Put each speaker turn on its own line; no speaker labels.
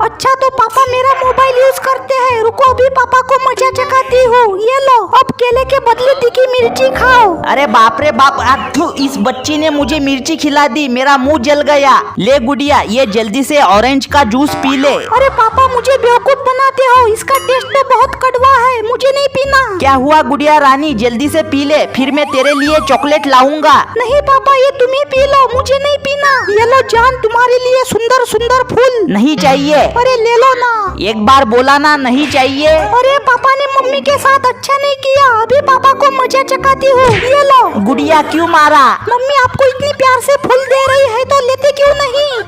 अच्छा तो पापा मेरा मोबाइल यूज करते हैं। रुको अभी पापा को मजा चखाती हूँ। ये लो, अब केले के बदले तीखी मिर्ची खाओ।
अरे बाप रे बाप, आथू, इस बच्ची ने मुझे मिर्ची खिला दी, मेरा मुंह जल गया। ले गुड़िया, ये जल्दी से ऑरेंज का जूस पी ले।
अरे पापा मुझे बेवकूफ बनाते हो, इसका टेस्ट तो बहुत कड़वा है, मुझे नहीं पीना।
क्या हुआ गुड़िया रानी, जल्दी से पी ले, फिर मैं तेरे लिए चॉकलेट लाऊंगा।
नहीं पापा, ये तुम ही पी लो, मुझे नहीं पीना। ये लो जान, तुम्हारे लिए सुंदर सुंदर फूल।
नहीं चाहिए।
अरे ले लो ना।
एक बार बोला ना नहीं चाहिए।
अरे पापा ने मम्मी के साथ अच्छा नहीं किया, अभी पापा को मजा चखाती हूँ। ये लो।
गुड़िया क्यों मारा?
मम्मी आपको इतनी प्यार से फूल दे रही है तो लेते क्यों नहीं?